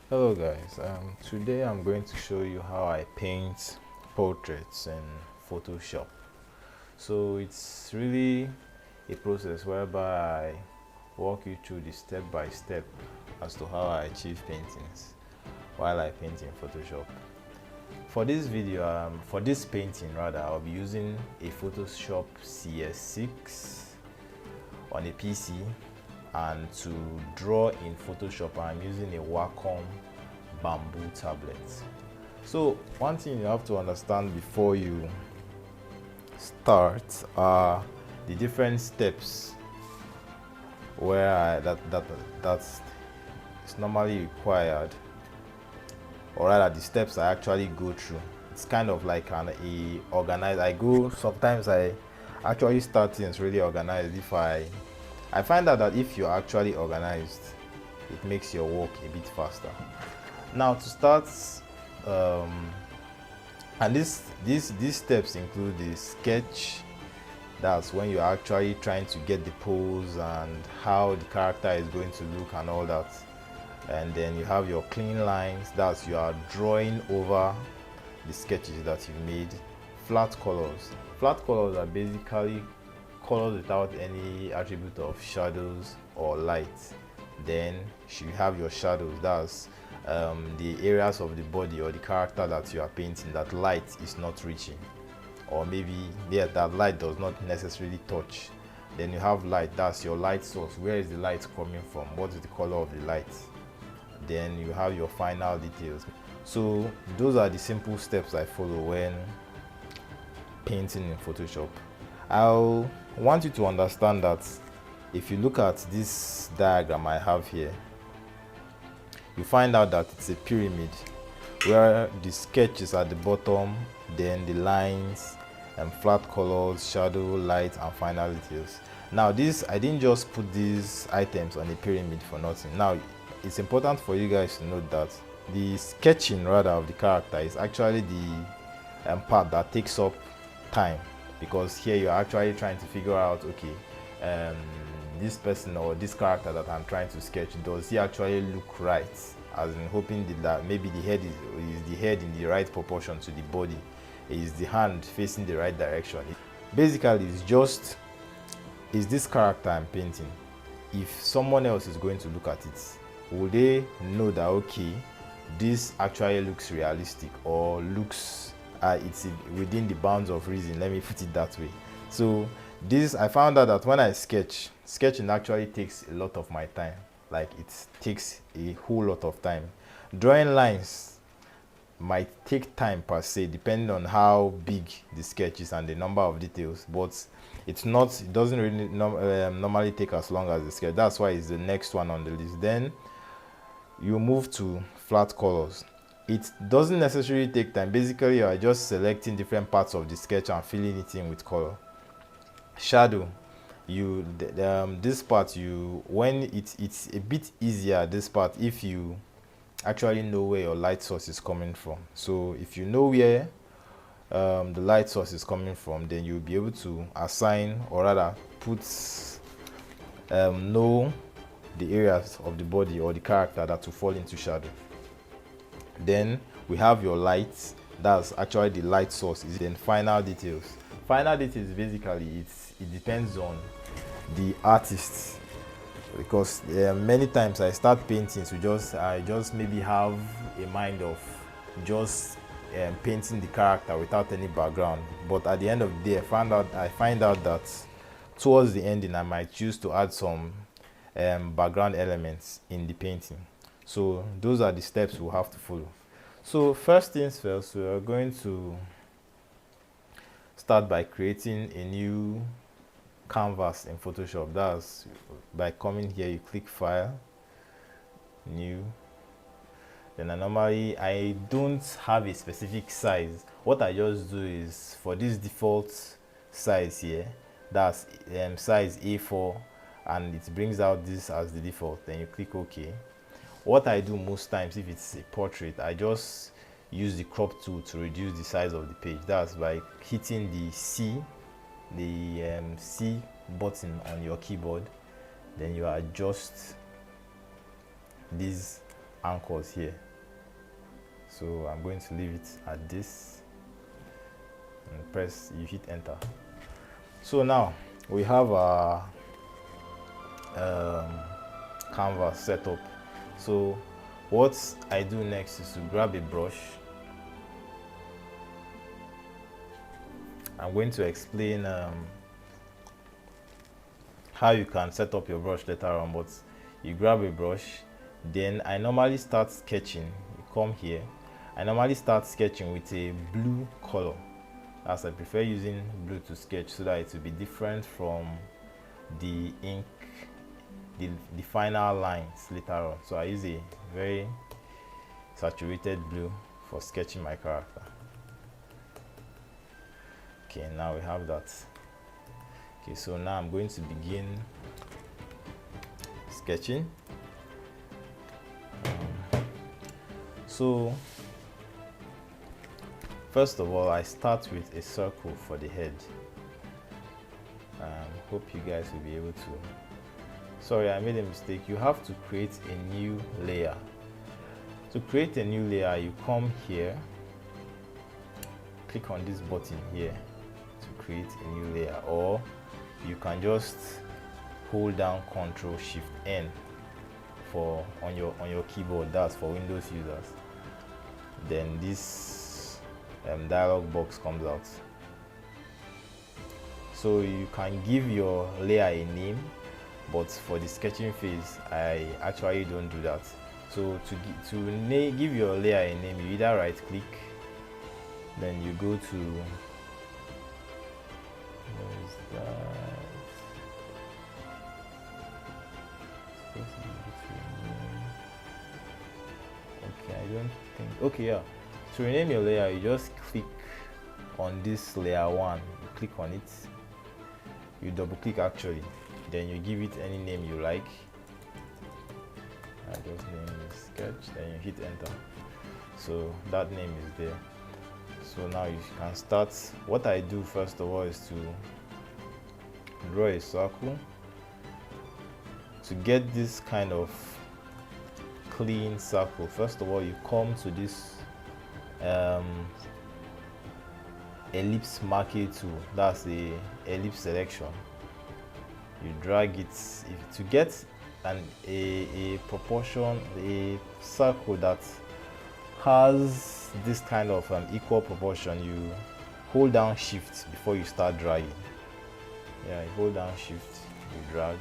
Hello guys, today I'm going to show you how I paint portraits in Photoshop. So it's really a process whereby I walk you through the step by step as to how I achieve paintings while I paint in Photoshop. For this video, for this painting rather, I'll be using a Photoshop CS6 on a PC, and to draw in Photoshop I'm using a Wacom bamboo tablet. So one thing you have to understand before you start are the different steps where that's normally required, or rather the steps I actually go through. It's kind of like a organized. Sometimes I actually start things really organized. If I find out that if you're actually organized, it makes your work a bit faster. Now to start, and these steps include the sketch. That's when you're actually trying to get the pose and how the character is going to look and all that. And then you have your clean lines. That's you are drawing over the sketches that you've made. Flat colors. Flat colors are basically colors without any attribute of shadows or light. Then you have your shadows. That's the areas of the body or the character that you are painting that light is not reaching, or maybe that light does not necessarily touch. Then you have light. That's your light source. Where is the light coming from? What is the color of the light? Then you have your final details. So those are the simple steps I follow when painting in Photoshop. I'll want you to understand that if you look at this diagram I have here, you find out that it's a pyramid where the sketch is at the bottom, then the lines and flat colors, shadow, light, and final details. Now I didn't just put these items on a pyramid for nothing. Now it's important for you guys to note that the sketching rather of the character is actually the part that takes up time, because here you're actually trying to figure out, okay, this person or this character that I'm trying to sketch, does he actually look right? As in hoping that maybe the head is the head in the right proportion to the body, is the hand facing the right direction. Basically, it's just, is this character I'm painting, if someone else is going to look at it, will they know that, okay, this actually looks realistic or looks it's within the bounds of reason, let me put it that way. So I found out that when I sketching actually takes a lot of my time. Like, it takes a whole lot of time. Drawing lines might take time per se, depending on how big the sketch is and the number of details, but it doesn't really normally take as long as the sketch. That's why it's the next one on the list. Then you move to flat colors. It doesn't necessarily take time. Basically, you are just selecting different parts of the sketch and filling it in with color. Shadow, this part, when it's a bit easier, this part, if you actually know where your light source is coming from. So if you know where the light source is coming from, then you'll be able to assign, or rather know the areas of the body or the character that will fall into shadow. Then we have your light. That's actually the light source. Then final details. Final details, basically, it depends on the artist, because many times I start painting I just maybe have a mind of just painting the character without any background, but at the end of the day I find out that towards the ending I might choose to add some background elements in the painting. So those are the steps we'll have to follow. So first things first, we are going to start by creating a new canvas in Photoshop. That's by coming here, you click File, New. Then I don't have a specific size. What I just do is, for this default size here, that's size A4, and it brings out this as the default. Then you click OK. What I do most times, if it's a portrait, I just use the crop tool to reduce the size of the page. That's by hitting the C button on your keyboard. Then you adjust this anchors here. So I'm going to leave it at this and press, you hit enter. So now we have our canvas set up. So what I do next is to grab a brush. I'm going to explain how you can set up your brush later on, but you grab a brush. Then I normally start sketching. You come here. I normally start sketching with a blue color, as I prefer using blue to sketch so that it will be different from the ink, the final lines later on. So I use a very saturated blue for sketching my character. Okay, now we have that. Okay, so now I'm going to begin sketching. So first of all, I start with a circle for the head. Hope you guys will be able to. Sorry, I made a mistake. You have to create a new layer. To create a new layer, you come here, click on this button here to create a new layer, or you can just hold down Ctrl Shift N for on your keyboard. That's for Windows users. Then this dialog box comes out. So you can give your layer a name, but for the sketching phase, I actually don't do that. So to give your layer a name, you either right click, then you go to, where is that? Okay, I don't think, okay, yeah. To rename your layer, you just click on this layer 1, you click on it, you double click actually, then you give it any name you like. I just name it sketch, then you hit enter. So that name is there. So now you can start. What I do first of all is to draw a circle. To get this kind of clean circle, first of all you come to this ellipse marquee tool. That's the ellipse selection. You drag it to get a proportion, a circle that has this kind of equal proportion. You hold down Shift before you start dragging. Yeah, you hold down Shift, you drag.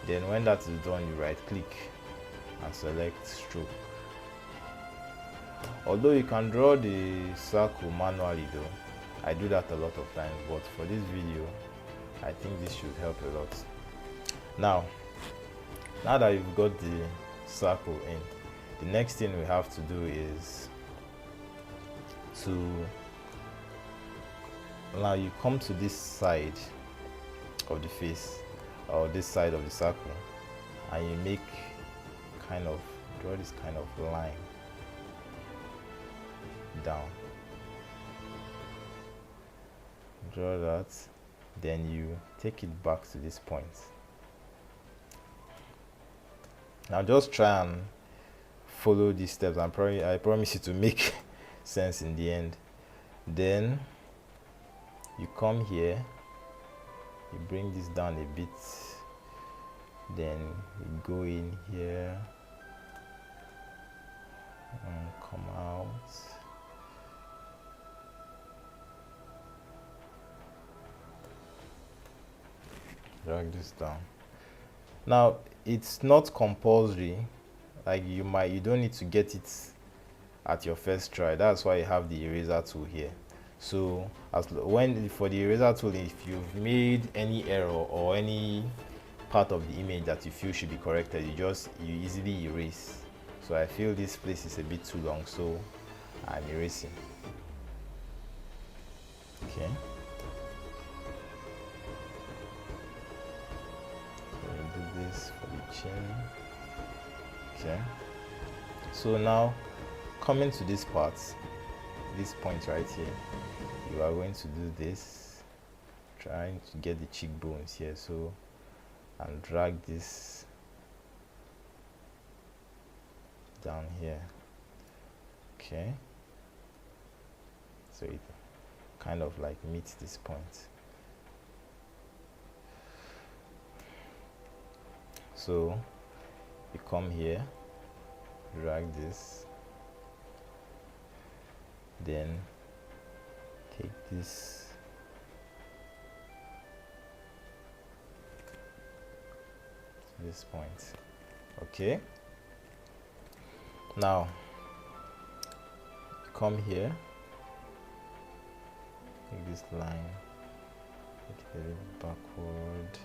Then when that is done, you right click and select stroke. Although you can draw the circle manually though, I do that a lot of times, but for this video I think this should help a lot. Now that you've got the circle in, the next thing we have to do is now you come to this side of the face, or this side of the circle, and you make draw this kind of line down. Draw that, then you take it back to this point. Now just try and follow these steps, and I promise you to make sense in the end. Then you come here, you bring this down a bit, then you go in here and come out. Drag this down. Now it's not compulsory, like you don't need to get it at your first try. That's why you have the eraser tool here. So for the eraser tool, if you've made any error or any part of the image that you feel should be corrected, you easily erase. So I feel this place is a bit too long, so I'm erasing. Okay. This for the chin. Okay, so now coming to this part, this point right here, you are going to do this, trying to get the cheekbones here, so and drag this down here. Okay, so it kind of like meets this point. So you come here, drag this, then take this to this point. Okay, now come here, take this line, take it a little backward.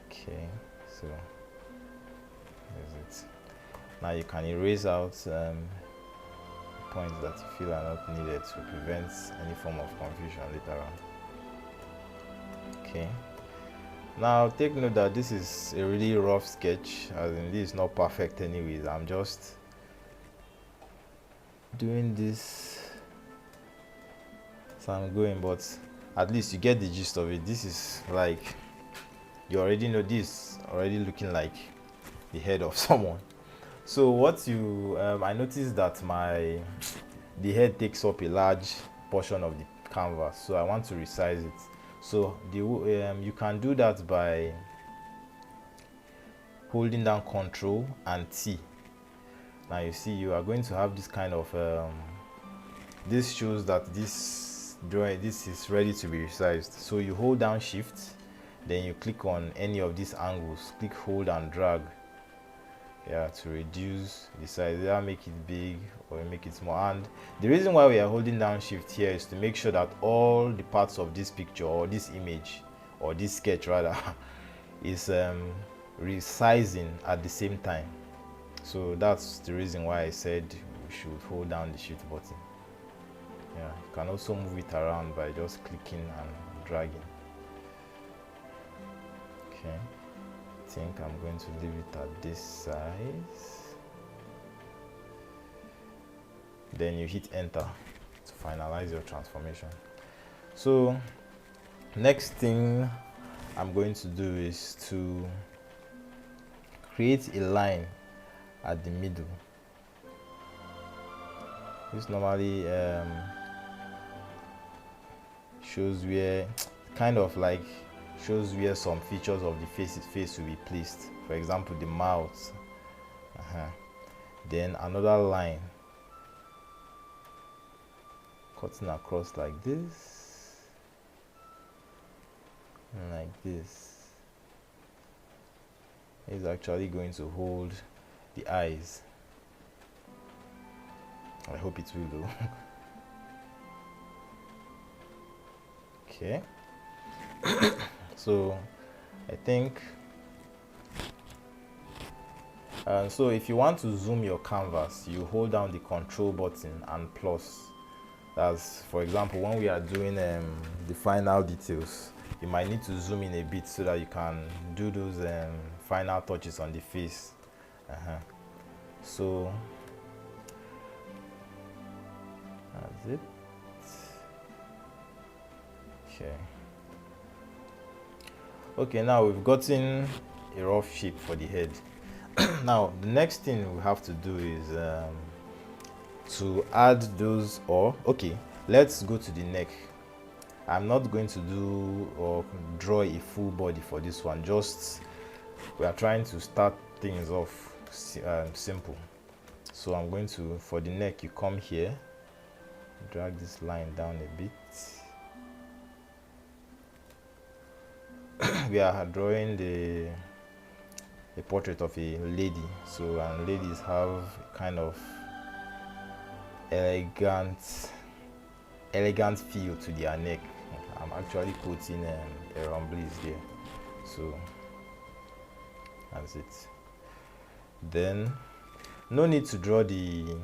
Okay, so there's it. Now you can erase out points that you feel are not needed to prevent any form of confusion later on. Okay, now take note that this is a really rough sketch, as in this is not perfect anyways. I'm just doing this so I'm going, but at least you get the gist of it. This is like, you already know, this already looking like the head of someone. So what you I noticed that the head takes up a large portion of the canvas, so I want to resize it. So you can do that by holding down Ctrl and T. Now you see you are going to have this kind of this shows that this is ready to be resized. So you hold down Shift, then you click on any of these angles, click, hold and drag, yeah, to reduce the size. Either make it big or make it small. And the reason why we are holding down Shift here is to make sure that all the parts of this picture or this image or this sketch rather is resizing at the same time. So that's the reason why I said we should hold down the Shift button. Yeah, you can also move it around by just clicking and dragging. Okay, I think I'm going to leave it at this size. Then you hit enter to finalize your transformation. So next thing I'm going to do is to create a line at the middle. This normally shows where, kind of like shows where some features of the face will be placed. For example, the mouth. Then another line cutting across like this and like this is actually going to hold the eyes. I hope it will do. Okay. So I think so if you want to zoom your canvas, you hold down the Control button and plus. That's, for example, when we are doing the final details, you might need to zoom in a bit so that you can do those final touches on the face. So that's it. Okay, now we've gotten a rough shape for the head. Now the next thing we have to do is to add those, or okay, let's go to the neck. I'm not going to do or draw a full body for this one, just we are trying to start things off simple. So I'm going to, for the neck, you come here, drag this line down a bit. We are drawing the portrait of a lady, so ladies have kind of elegant feel to their neck. I'm actually putting a rumblies there, so that's it. Then no need to draw the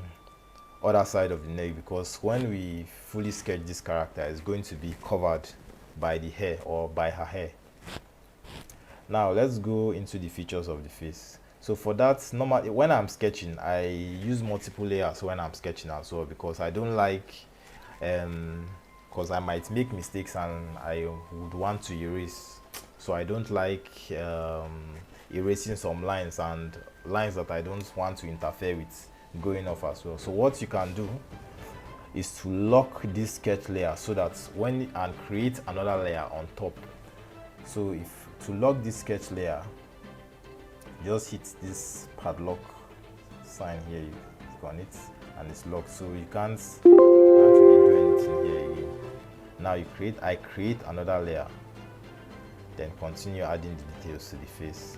other side of the neck, because when we fully sketch this character, it's going to be covered by the hair or by her hair. Now let's go into the features of the face. So for that, normally when I'm sketching, I use multiple layers when I'm sketching as well, because I don't like because I might make mistakes and I would want to erase. So I don't like erasing some lines and lines that I don't want to interfere with going off as well. So what you can do is to lock this sketch layer so that when and create another layer on top. So if to lock this sketch layer, just hit this padlock sign here, you click on it and it's locked, so you can't really do anything here again. Now I create another layer, then continue adding the details to the face.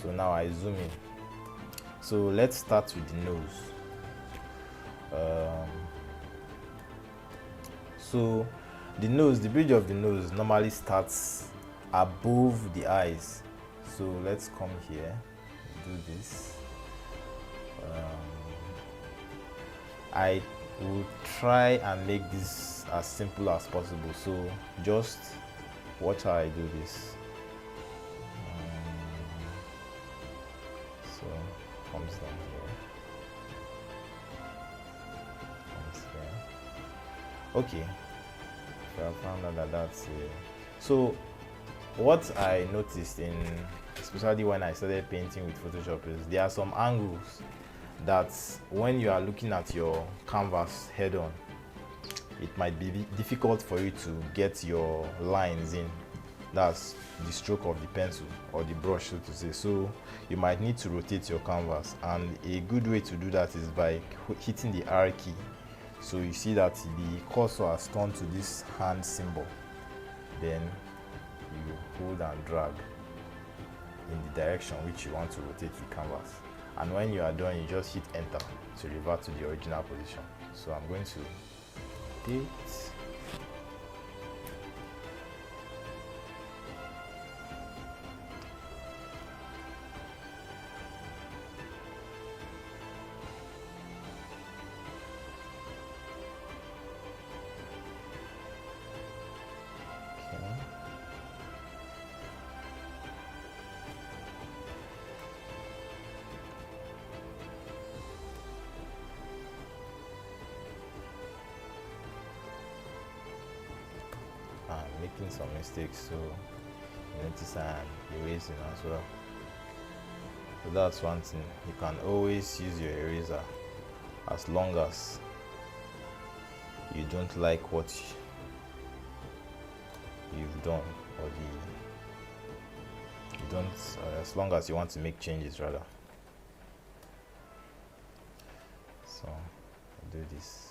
So now I zoom in. So let's start with the nose. So the bridge of the nose normally starts above the eyes. So let's come here, do this. I will try and make this as simple as possible. So just watch how I do this. So comes down here, comes here. Okay, so I found out that that's it. So what I noticed especially when I started painting with Photoshop, is there are some angles that when you are looking at your canvas head on, it might be difficult for you to get your lines in. That's the stroke of the pencil or the brush, so to say. So you might need to rotate your canvas, and a good way to do that is by hitting the R key. So you see that the cursor has turned to this hand symbol, then you hold and drag in the direction which you want to rotate the canvas, and when you are done, you just hit enter to revert to the original position. So I'm going to rotate. Making some mistakes, so you notice I'm erasing as well. So that's one thing. You can always use your eraser as long as you don't like what you've done, or you don't as long as you want to make changes rather. So I'll do this.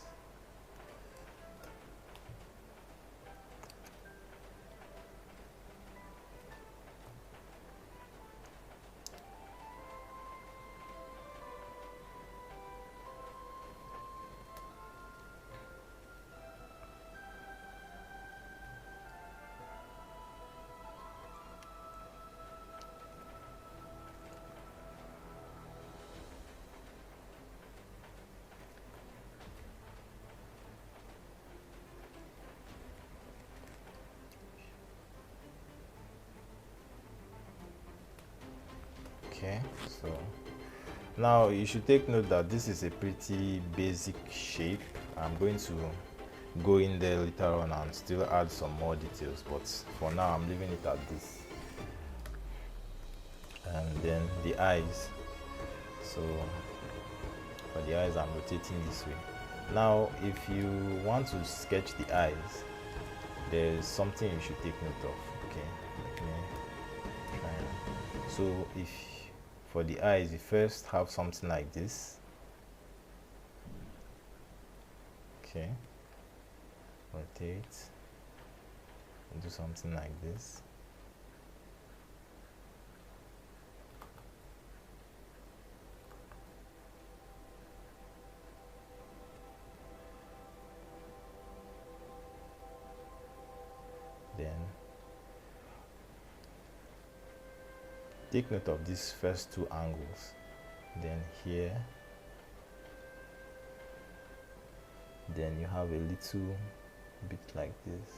Okay, so now you should take note that this is a pretty basic shape. I'm going to go in there later on and still add some more details, but for now I'm leaving it at this. And then the eyes. So for the eyes, I'm rotating this way. Now if you want to sketch the eyes, there's something you should take note of. Okay, let me try. So if for the eyes, you first have something like this. Okay, rotate and do something like this. Then take note of these first two angles, then here, then you have a little bit like this.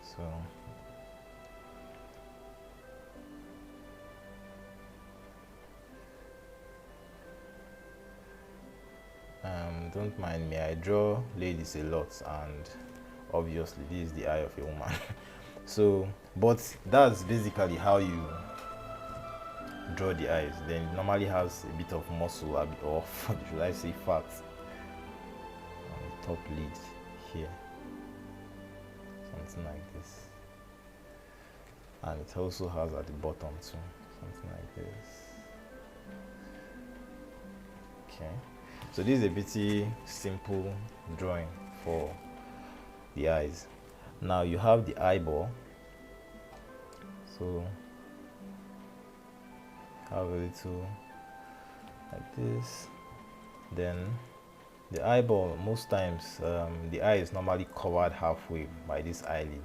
So don't mind me, I draw ladies a lot, and obviously this is the eye of a woman. So, but that's basically how you draw the eyes. Then it normally has a bit of muscle, or should I say fat, on the top lid here, something like this, and it also has at the bottom too, something like this. Okay, so this is a pretty simple drawing for the eyes. Now you have the eyeball, so have a little like this. Then the eyeball, most times the eye is normally covered halfway by this eyelid,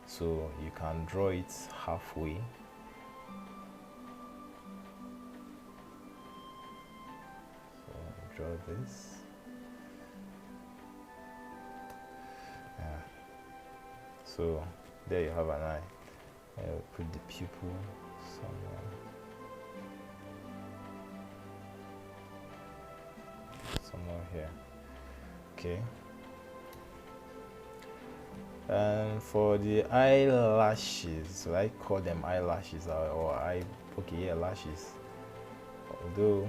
so you can draw it halfway. So draw this. Yeah. So there you have an eye. I'll put the pupil somewhere. Somewhere here. Okay. And for the eyelashes, I call them eyelashes, or okay, yeah, lashes. Although,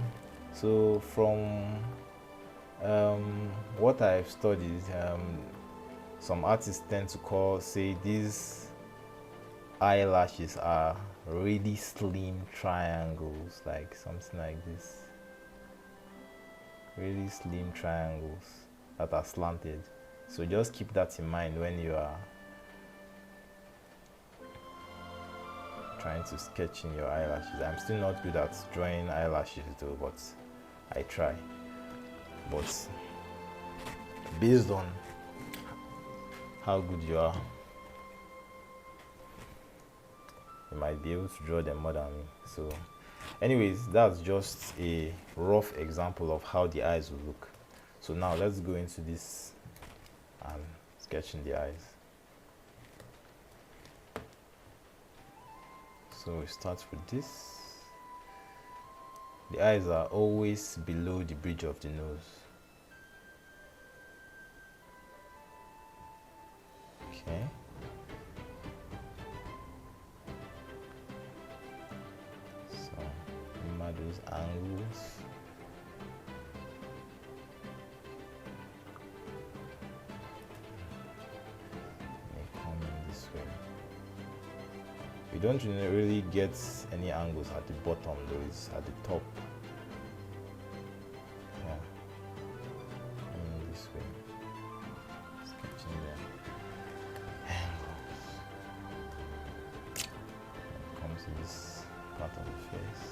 so from what I've studied, some artists tend to say these eyelashes are really slim triangles, like something like this. Really slim triangles that are slanted. So just keep that in mind when you are trying to sketch in your eyelashes. I'm still not good at drawing eyelashes though, but I try. But based on how good you are, you might be able to draw them more than me. So anyways, that's just a rough example of how the eyes will look. So now let's go into this and sketching the eyes. So we start with this. The eyes are always below the bridge of the nose. Okay. So remember those angles. They come in this way. You don't really get any angles at the bottom though, it's at the top. Yeah. Coming this way. Sketching the angles. Comes to this part of the face.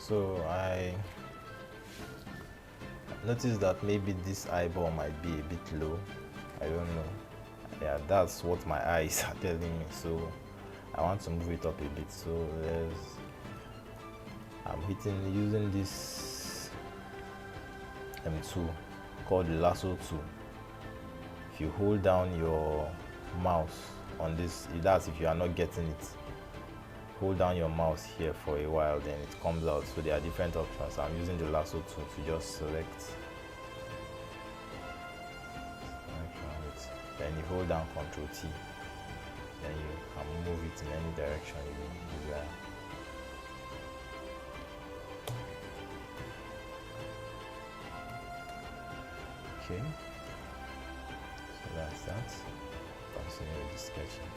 So I noticed that maybe this eyeball might be a bit low. I don't know. Yeah, that's what my eyes are telling me. So I want to move it up a bit. So I'm using this tool called the lasso tool. If you hold down your mouse on this, that's if you are not getting it. Hold down your mouse here for a while, then it comes out. So there are different options. I'm using the lasso tool to just select. Then you hold down Ctrl T. Then you can move it in any direction you desire. Okay. So that's that. Continue with the sketching.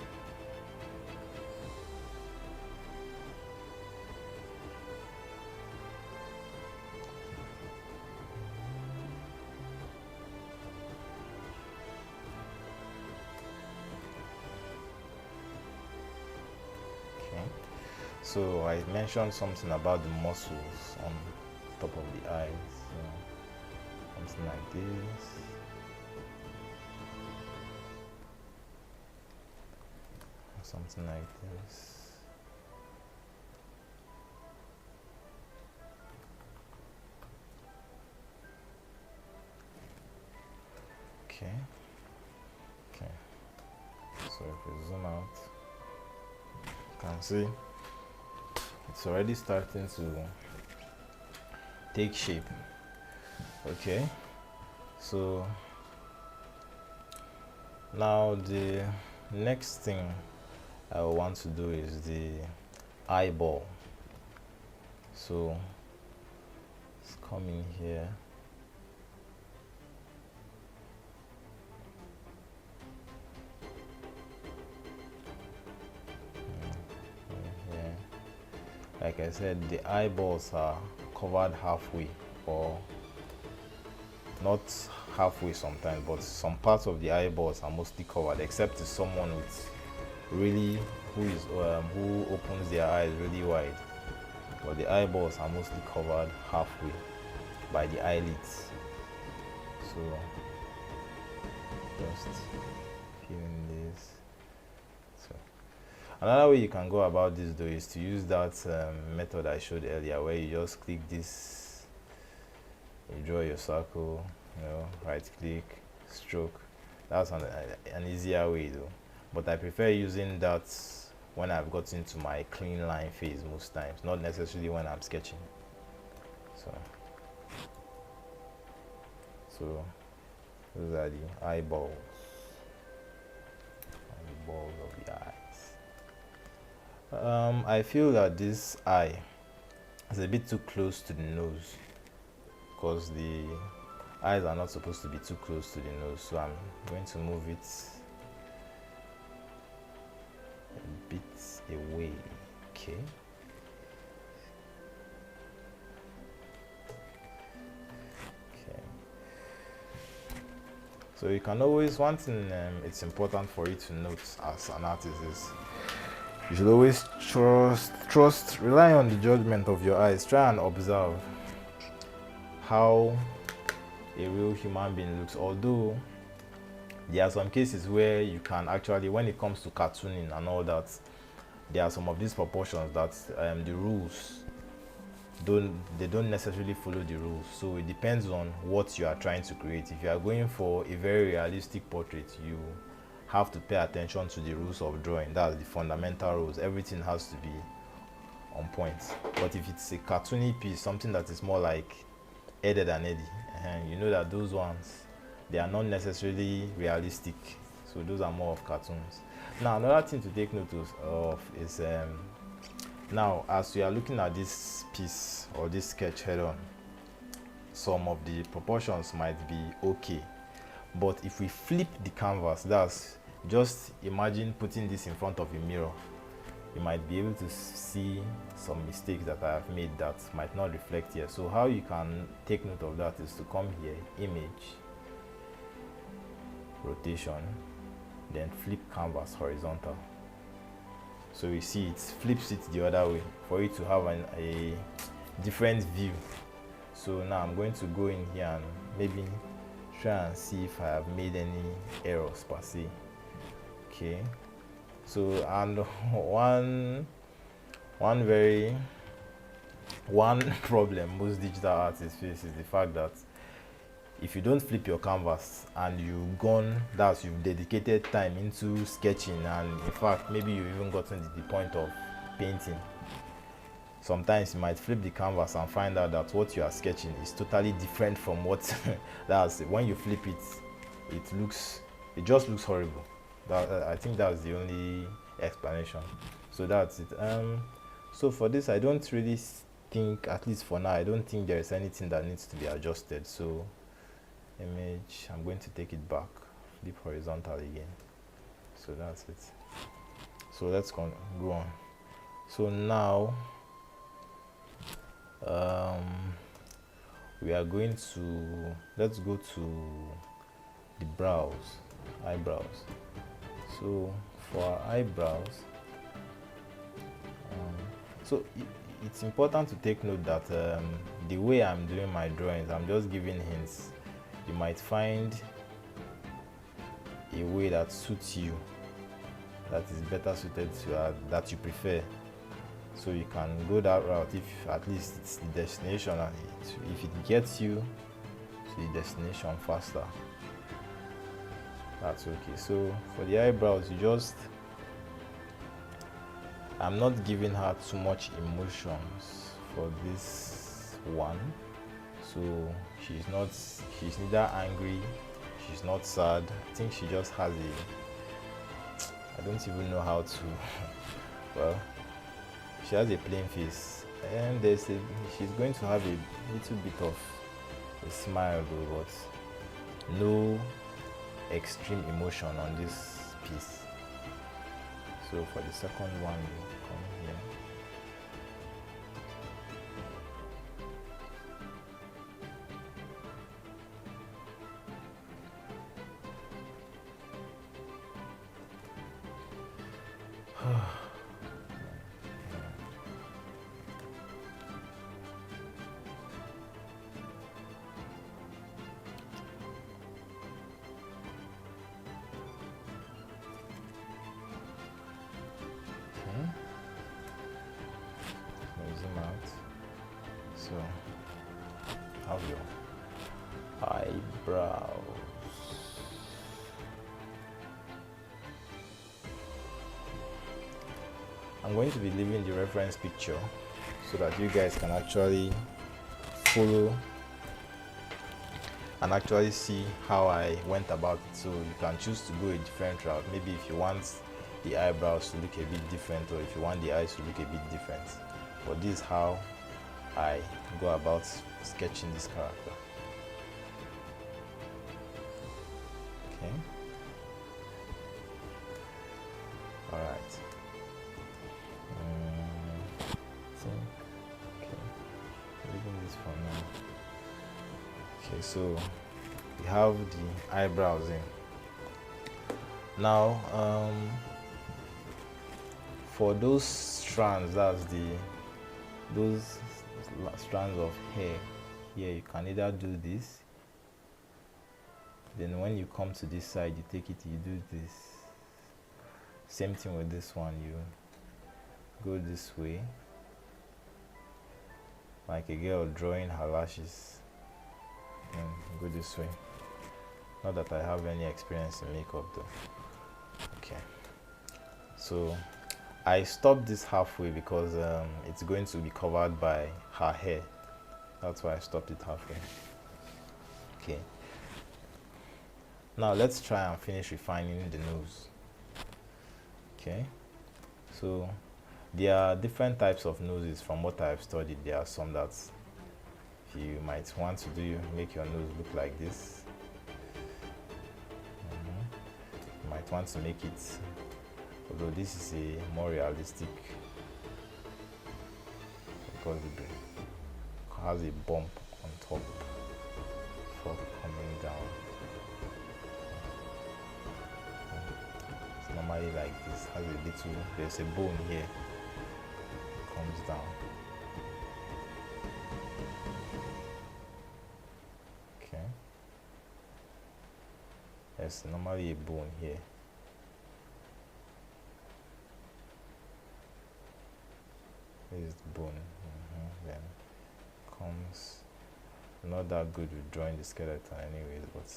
So I mentioned something about the muscles on top of the eyes, something like this. Something like this. Okay. So if we zoom out, you can see it's already starting to take shape. Okay. So now the next thing I want to do is the eyeball. So let's come in here. Like I said, the eyeballs are covered halfway, or not halfway sometimes, but some parts of the eyeballs are mostly covered, except to someone with really who opens their eyes really wide. But the eyeballs are mostly covered halfway by the eyelids. So just feeling this. So another way you can go about this though is to use that method I showed earlier, where you just click this, you draw your circle, right click, stroke. That's an easier way though, but I prefer using that when I've got into my clean line phase most times, not necessarily when I'm sketching. So those are the eyeballs of the eyes. I feel that this eye is a bit too close to the nose, because the eyes are not supposed to be too close to the nose, so I'm going to move it a bit away. Okay. So you can always, one thing it's important for you to note as an artist is you should always rely on the judgment of your eyes. Try and observe how a real human being looks, although there are some cases where you can actually, when it comes to cartooning and all that, there are some of these proportions that the rules don't necessarily follow the rules. So it depends on what you are trying to create. If you are going for a very realistic portrait, you have to pay attention to the rules of drawing. That's the fundamental rules. Everything has to be on point. But if it's a cartoony piece, something that is more like Eddie and Eddie, and you know that those ones, they are not necessarily realistic. So those are more of cartoons. Now another thing to take note of is now as you are looking at this piece or this sketch head on, some of the proportions might be okay, but if we flip the canvas, that's just imagine putting this in front of a mirror, you might be able to see some mistakes that I have made that might not reflect here. So how you can take note of that is to come here, image, rotation, then flip canvas horizontal. So you see it flips it the other way for you to have a different view. So now I'm going to go in here and maybe try and see if I have made any errors per se. Okay, so and one problem most digital artists face is the fact that if you don't flip your canvas and you've dedicated time into sketching, and in fact maybe you've even gotten to the point of painting, sometimes you might flip the canvas and find out that what you are sketching is totally different from what that's when you flip it, it just looks horrible. I think that's the only explanation. So that's it. So for this, I don't really think, at least for now, I don't think there is anything that needs to be adjusted. So image, I'm going to take it back, flip horizontal again. So that's it. So let's go on. So now we are going to, let's go to the eyebrows. So for our eyebrows, So it's important to take note that the way I'm doing my drawings, I'm just giving hints. You might find a way that suits you, that is better suited to that you prefer. So you can go that route if at least it's the destination, and if it gets you to the destination faster, that's okay. So for the eyebrows, I'm not giving her too much emotions for this one. So she's neither angry, she's not sad. I think she just has I don't even know how to well, she has a plain face, and she's going to have a little bit of a smile though, but no extreme emotion on this piece. So for the second one, you come here. Zoom out. So, have your eyebrows. I'm going to be leaving the reference picture so that you guys can actually follow and actually see how I went about it. So you can choose to go a different route. Maybe if you want the eyebrows to look a bit different, or if you want the eyes to look a bit different. But this is how I go about sketching this character. Okay. Alright. Okay. Leaving this for now. Okay, so we have the eyebrows in. Now, for those strands, those strands of hair here, you can either do this, then when you come to this side, you take it, you do this. Same thing with this one, you go this way, like a girl drawing her lashes, and go this way. Not that I have any experience in makeup though. Okay, so I stopped this halfway because it's going to be covered by her hair. That's why I stopped it halfway. Okay. Now let's try and finish refining the nose. Okay. So there are different types of noses from what I've studied. There are some that you might want to make your nose look like this. You might want to make it, although this is a more realistic, because it has a bump on top for coming down. It's normally like this, has a little, there's a bone here, it comes down. Okay. There's normally a bone here. Is the bone, then comes, not that good with drawing the skeleton anyways, but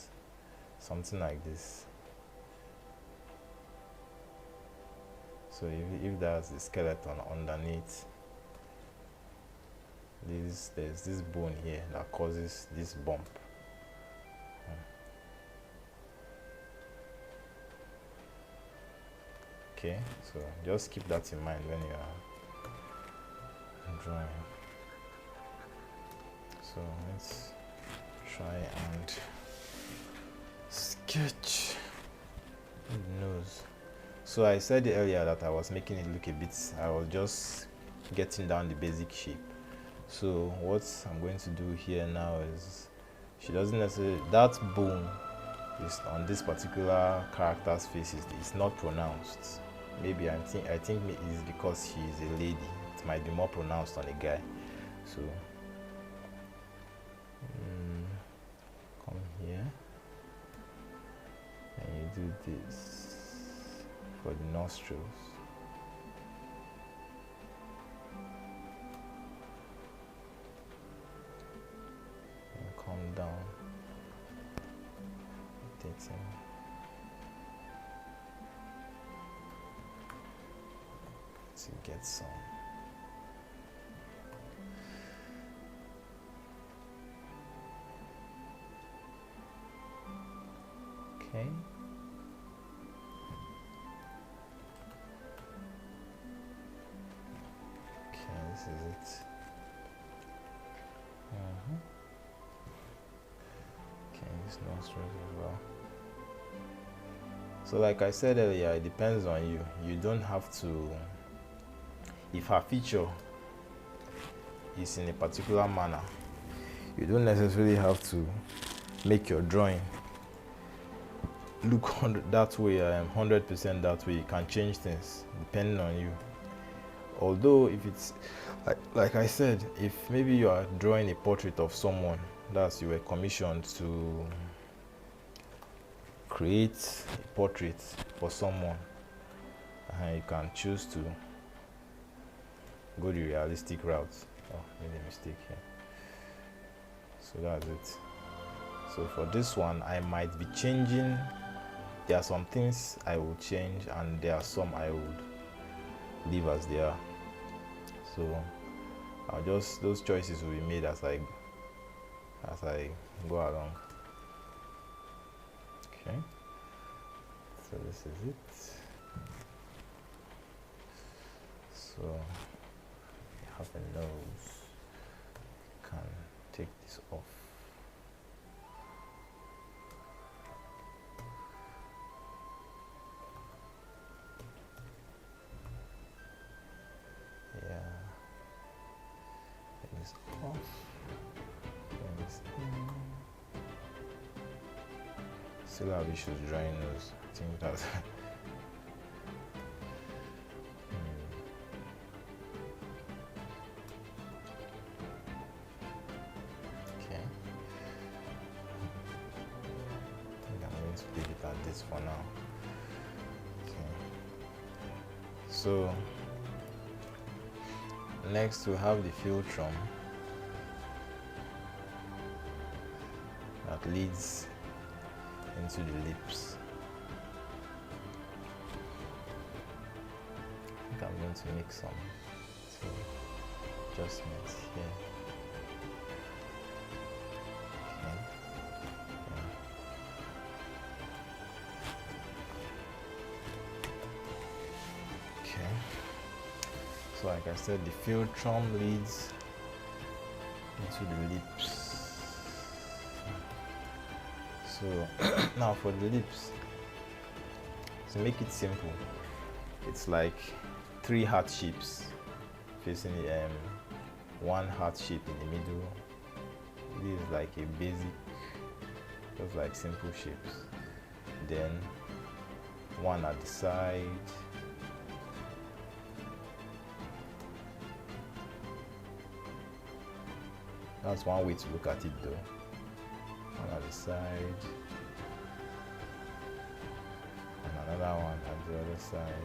something like this. So if that's the skeleton underneath, there's this bone here that causes this bump. Okay, so just keep that in mind when you are drawing. So let's try and sketch the nose. So I said earlier that I was making it look a bit, I was just getting down the basic shape. So what I'm going to do here now is, she doesn't necessarily, that bone is on this particular character's face is not pronounced. Maybe I think it is because she is a lady. it might be more pronounced on a guy. So come here and you do this for the nostrils. And come down, rotating. To get some. Okay. Okay, this is it. Okay, this nostrils as well. So like I said earlier, it depends on you. You don't have to, if her feature is in a particular manner, you don't necessarily have to make your drawing look that way, 100% that way. You can change things depending on you. Although if it's like I said, if maybe you are drawing a portrait of someone, that's you were commissioned to create a portrait for someone, and you can choose to go the realistic route. Oh, made a mistake here. So that's it. So for this one, I might be changing. There are some things I will change, and there are some I would leave as they are. So I'll just, those choices will be made as I go along. Okay. So this is it. So you have a nose. You can take this off. Yeah. Take this off. Bring this in. Still have issues drawing nose. I think that's okay. I think I'm going to leave it at this for now. Okay. So next we have the philtrum that leads into the lips. I think I'm going to make some adjustments here. Okay. Yeah. Okay. So like I said, the philtrum leads into the lips. So now for the lips, to make it simple, it's like 3 heart shapes facing one heart shape in the middle. This is like a basic, just like simple shapes. Then one at the side. That's one way to look at it though. One at the side, and another one at the other side.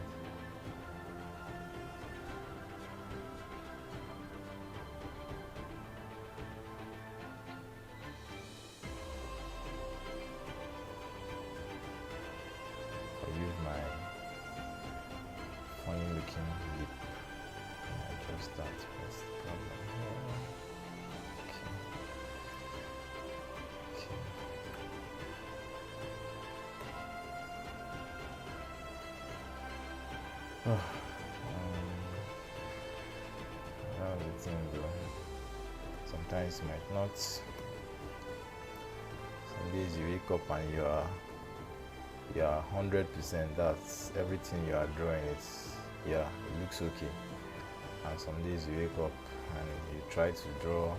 I'll use my funny looking lip and adjust that. What's the problem here? That's the thing though. Sometimes you might not. Some days you wake up and you are 100%. That's everything you are drawing. It looks okay. And some days you wake up and you try to draw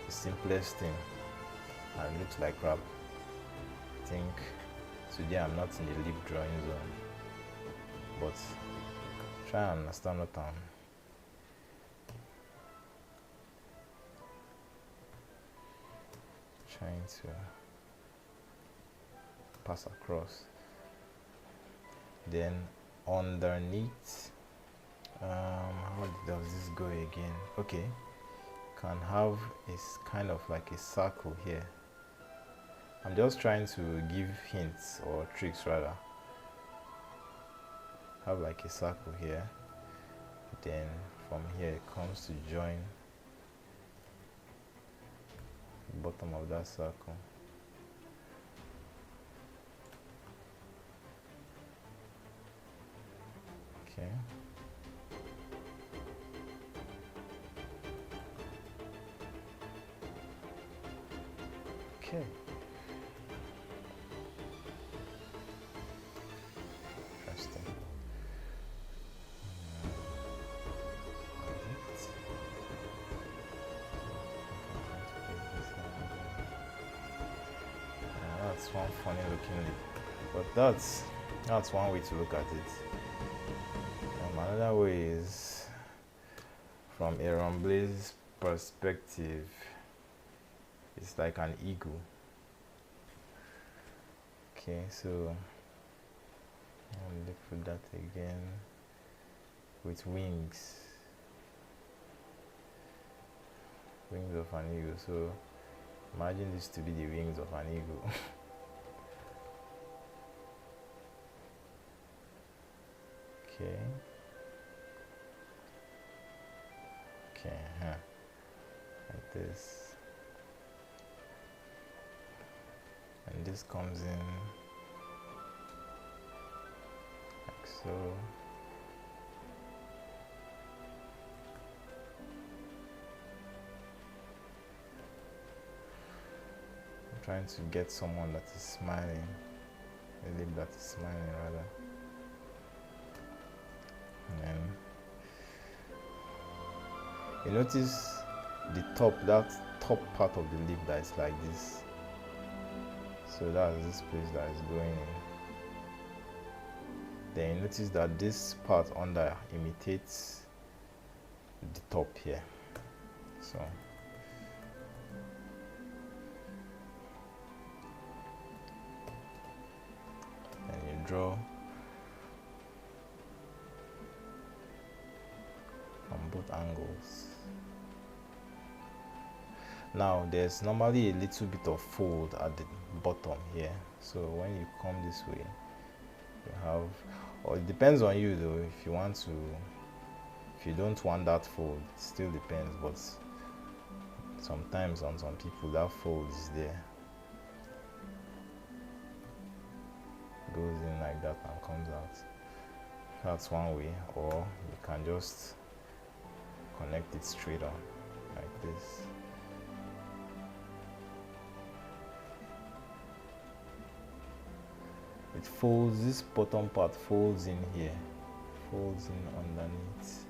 the simplest thing and it looks like crap. I think today I'm not in the lip drawing zone. But try and understand what I'm trying to pass across. Then underneath, how does this go again? Okay, can have is kind of like a circle here. I'm just trying to give hints or tricks rather. Have like a circle here, then from here it comes to join the bottom of that circle. Okay. Okay. Interesting. That's one funny looking leaf, but that's one way to look at it. Another way is from a Ramblé's perspective, it's like an eagle. Okay, so I'll look for that again with wings of an eagle. So imagine this to be the wings of an eagle. Okay. Okay, like this, and this comes in like so. I'm trying to get someone that is smiling, a lip that is smiling rather, and then you notice the top, that top part of the lip that is like this. So that's this place that is going in. Then you notice that this part under imitates the top here. So then you draw on both angles. Now there's normally a little bit of fold at the bottom here, so when you come this way you have, or it depends on you though, if you want to, if you don't want that fold, it still depends, but sometimes on some people that fold is there, goes in like that and comes out. That's one way, or you can just connect it straight on like this. It folds, this bottom part folds in here, folds in underneath.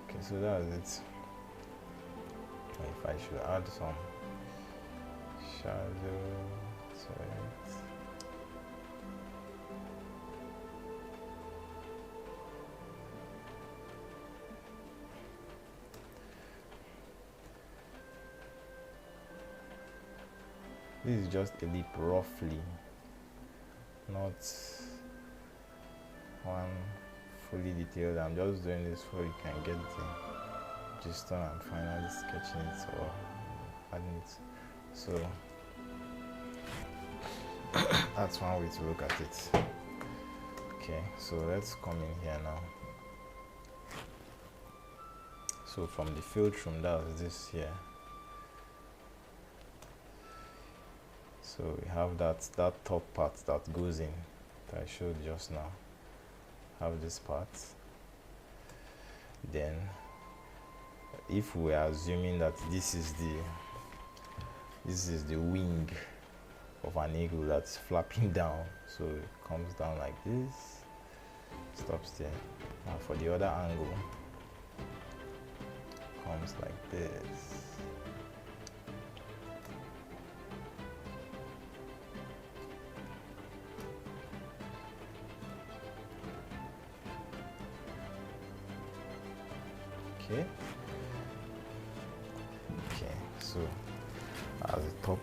Okay, so that's it. If I should add some shadow to it. This is just a lip roughly, not one fully detailed. I'm just doing this so you can get the gist on and finally sketching it or adding it. So that's one way to look at it. Okay, so let's come in here now. So from the filtrum, that's this here. So we have that top part that goes in that I showed just now. Have this part. Then if we are assuming that this is the wing of an eagle that's flapping down, so it comes down like this, stops there. Now for the other angle, comes like this. Okay, so as the top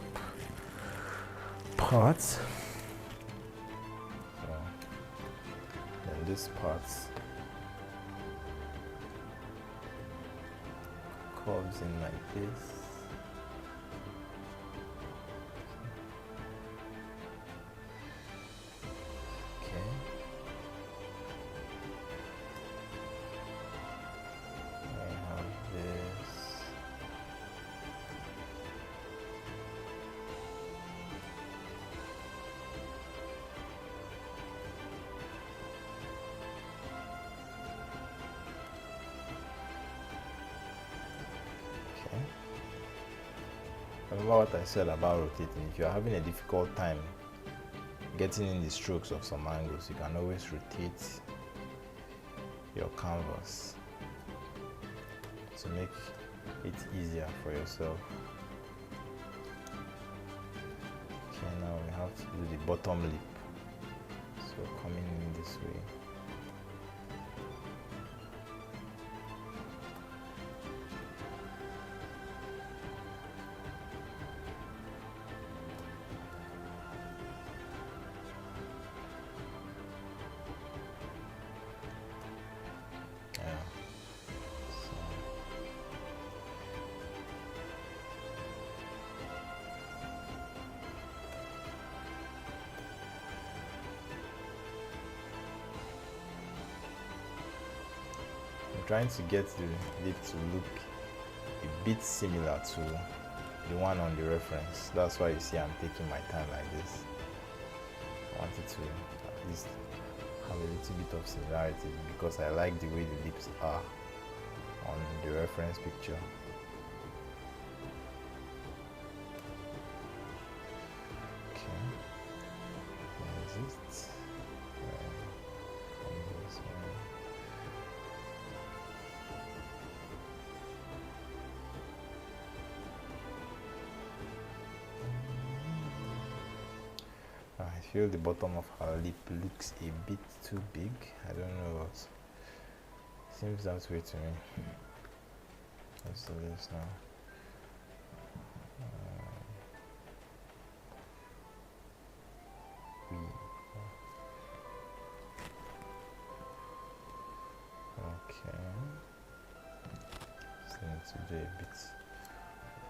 part. So then this part curves in like this. Okay. I have this. Okay. Remember what I said about rotating. If you're having a difficult time getting in the strokes of some angles, you can always rotate your canvas to make it easier for yourself. Okay, now we have to do the bottom lip. So coming in this way. Trying to get the lip to look a bit similar to the one on the reference. That's why you see I'm taking my time like this. I wanted to at least have a little bit of similarity because I like the way the lips are on the reference picture. Okay, where is it? I feel the bottom of her lip looks a bit too big. I don't know what. Seems that way to me. Let's do this now. Okay. Just need to do a bit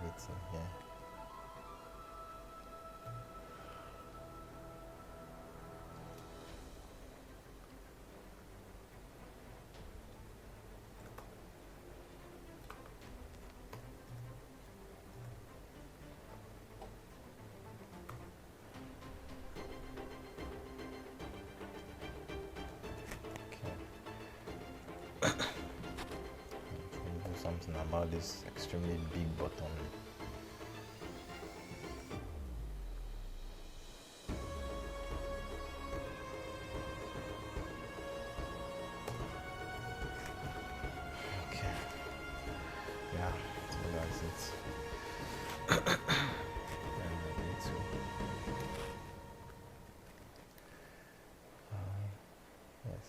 in here. Something about this extremely big bottom. Okay. Yeah, so that's it. And I need to yes.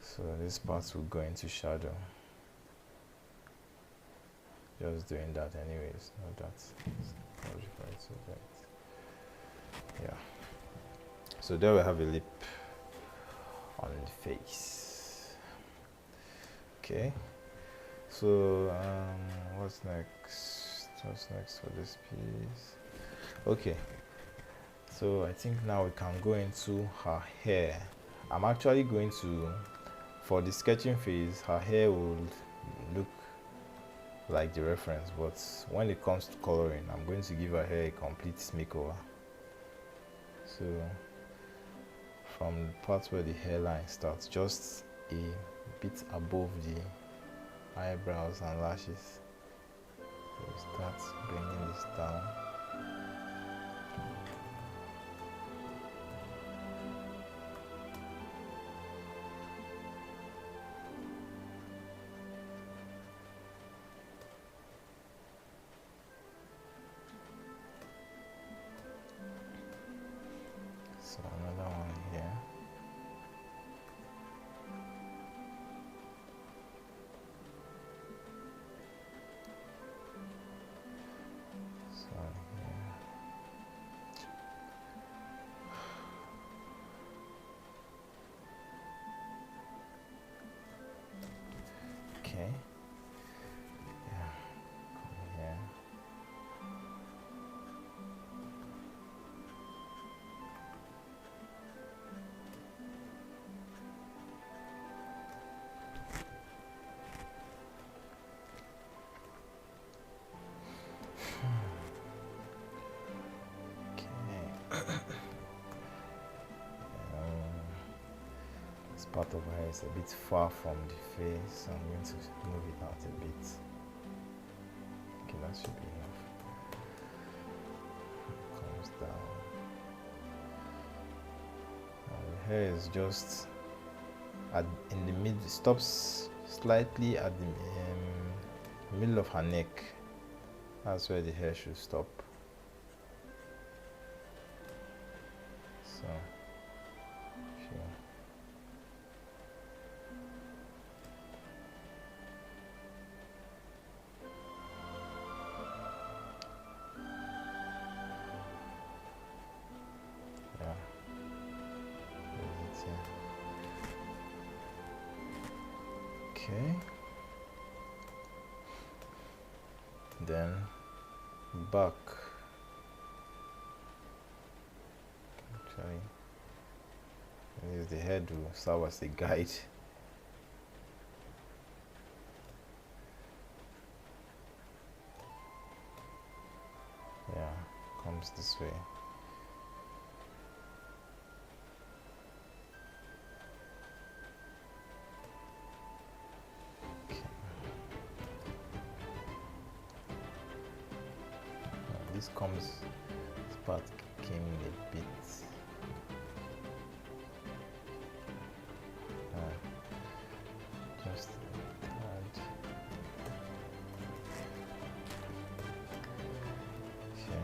So this part will go into shadow. Just doing that anyways. No, that's yeah. So there we have a lip on the face. Okay. So what's next? What's next for this piece? Okay. So I think now we can go into her hair. I'm actually going to, for the sketching phase, her hair will look like the reference, but when it comes to coloring, I'm going to give her hair a complete makeover. So from the part where the hairline starts, just a bit above the eyebrows and lashes, so start bringing this down. So another one here. part of her hair is a bit far from the face. I'm going to move it out a bit. Okay, that should be enough. Comes down. And the hair is just in the mid. It stops slightly at the middle of her neck. That's where the hair should stop. So, sure. Yeah. Okay. Then back. Actually, use the head to serve as a guide. Yeah, comes this way. This part came in a bit. Just a tad. Okay.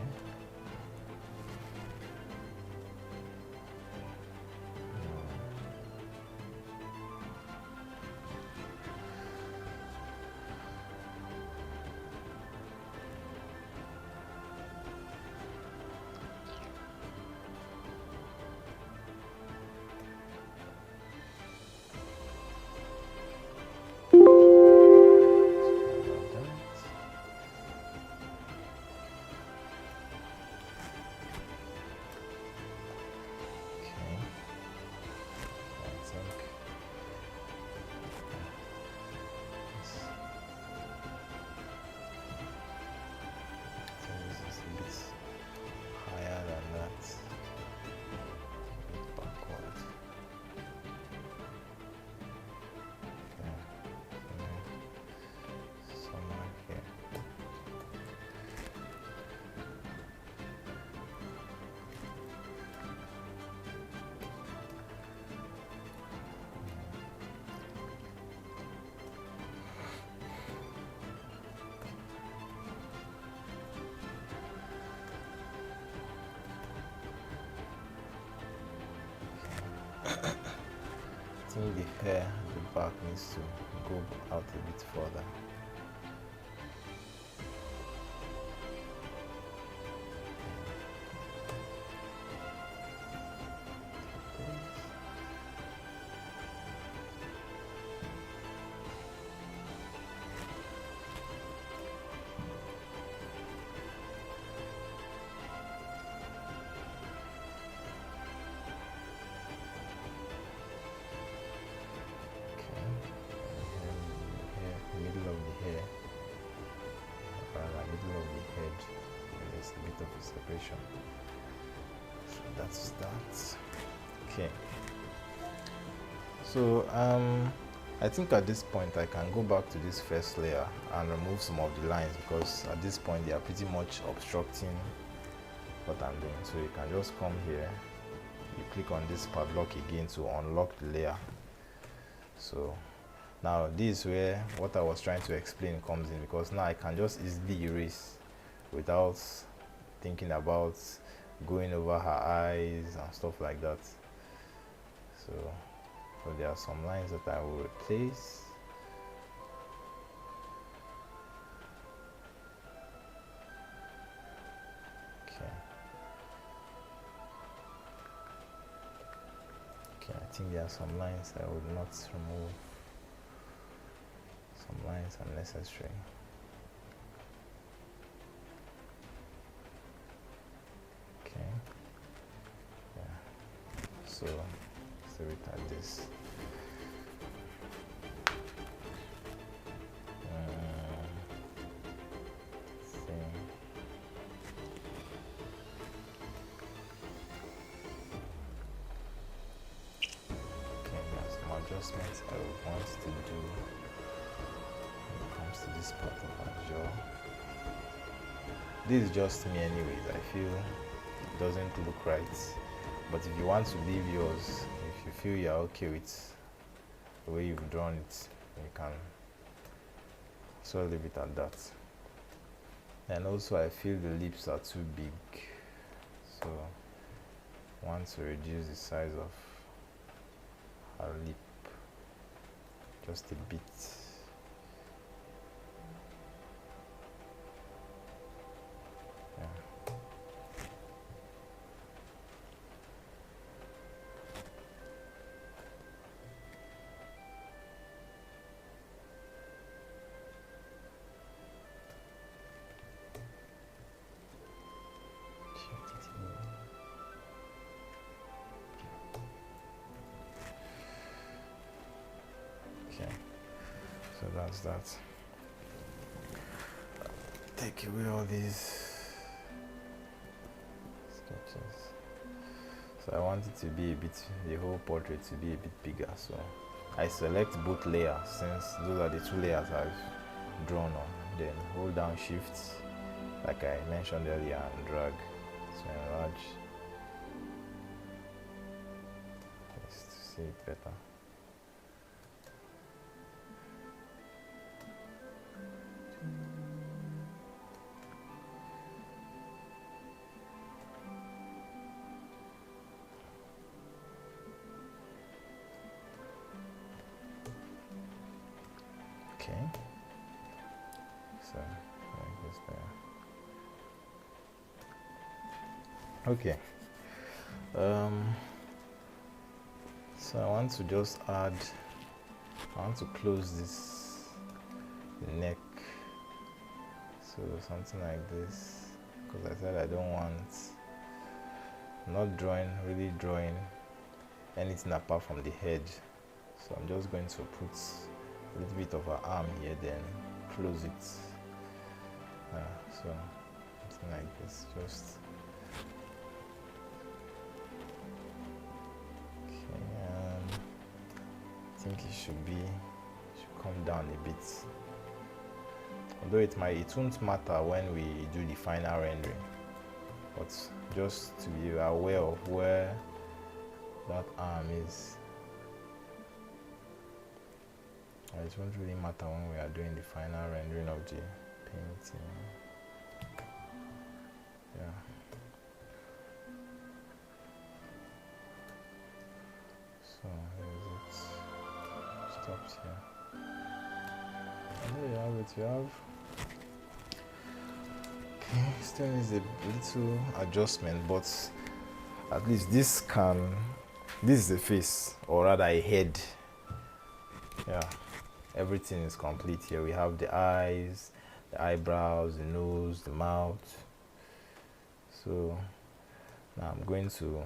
I think the hair at the back needs to go out a bit further. Separation. So that's that. Okay. So I think at this point I can go back to this first layer and remove some of the lines, because at this point they are pretty much obstructing what I'm doing. So you can just come here, you click on this padlock again to unlock the layer. So now this is where what I was trying to explain comes in, because now I can just easily erase without thinking about going over her eyes and stuff like that. So there are some lines that I will replace. Okay, I think there are some lines I would not remove. Some lines are necessary. So save it at this. Okay, there's some adjustments I want to do when it comes to this part of Azure. This is just me anyways. I feel it doesn't look right, but if you want to leave yours, if you feel you're okay with the way you've drawn it, you can so leave it at that. And also I feel the lips are too big, so I want to reduce the size of her lip just a bit. Yeah. Okay, so that's that. Take away all these sketches. So I want it to be a bit, the whole portrait to be a bit bigger, so I select both layers since those are the two layers I've drawn on. Then hold down shift like I mentioned earlier and drag to enlarge just to see it better. Okay, so like this there. Okay, so I want to just add, I want to close this neck, so something like this, because I said I don't want, not drawing, really drawing anything apart from the head, so I'm just going to put a little bit of an arm here, then close it. So something like this, just okay. I think it should come down a bit. Although it won't matter when we do the final rendering, but just to be aware of where that arm is. It won't really matter when we are doing the final rendering of the painting. Yeah. So here's it. Stops here. And there you have it. You have. Okay, still needs a little adjustment, but at least this is the face, or rather a head. Yeah. Everything is complete here. We have the eyes, the eyebrows, the nose, the mouth. So now I'm going to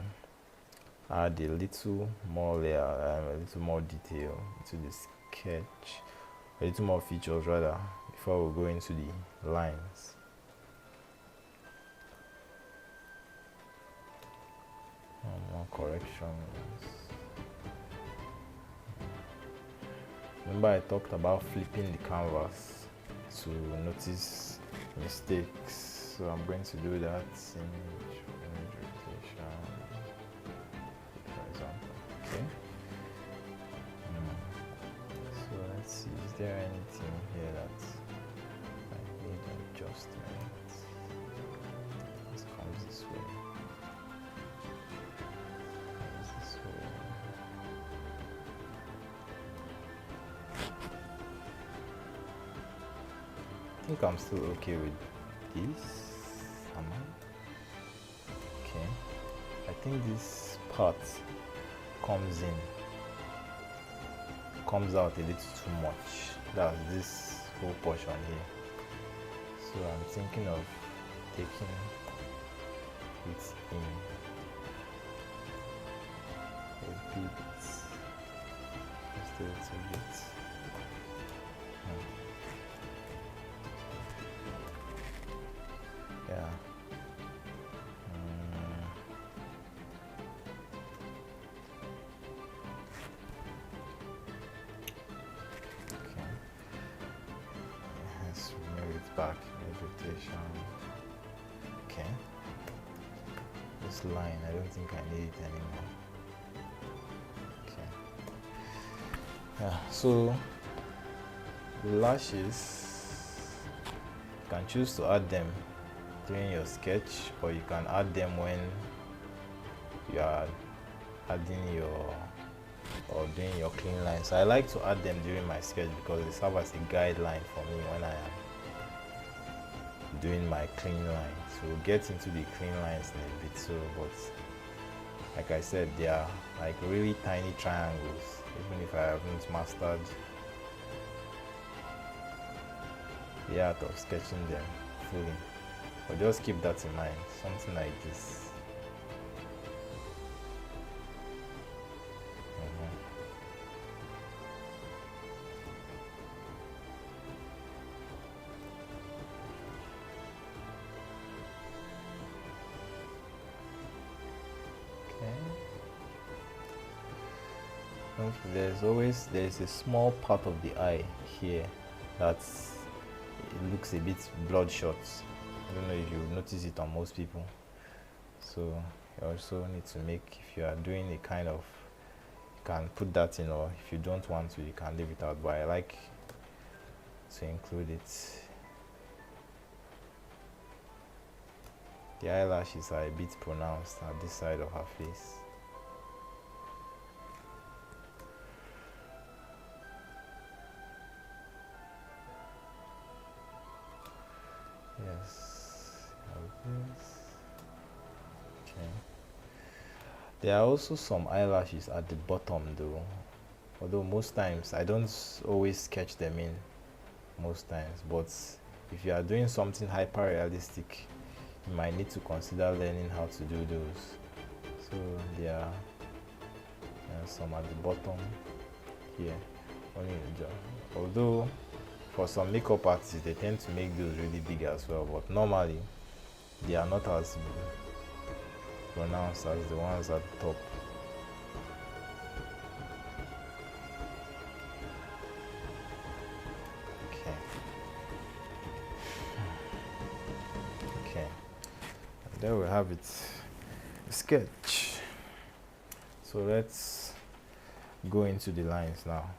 add a little more layer, a little more detail to the sketch, a little more features rather, before we go into the lines. More corrections. Remember I talked about flipping the canvas to notice mistakes, so I'm going to do that. Image rotation, for example. Okay. So let's see, is there anything here that I need adjustment? This comes this way. This way. I think I'm still okay with this. Am I? Okay. I think this part comes out a little too much. That's this whole portion here. So I'm thinking of taking it in a bit, just a little bit. Yeah. back, vegetation. Okay. This line, I don't think I need it anymore. Okay. Yeah, so the lashes, you can choose to add them during your sketch, or you can add them when you are adding your or doing your clean lines. I like to add them during my sketch because they serve as a guideline for me when I am doing my clean lines. We'll get into the clean lines in a bit, so but like I said, they are like really tiny triangles, even if I haven't mastered the art of sketching them fully. But just keep that in mind, something like this. There's a small part of the eye here that it looks a bit bloodshot. I don't know if you notice it on most people. So you also need to make, if you are doing a kind of, you can put that in, or if you don't want to, you can leave it out, but I like to include it. The eyelashes are a bit pronounced at this side of her face. Yes, okay. There are also some eyelashes at the bottom though, although most times I don't always sketch them in most times, but if you are doing something hyper realistic, you might need to consider learning how to do those. So there are some at the bottom here, only in the jaw. Although for some makeup artists they tend to make those really big as well, but normally they are not as pronounced as the ones at the top. Okay, and there we have it, sketch. So let's go into the lines now.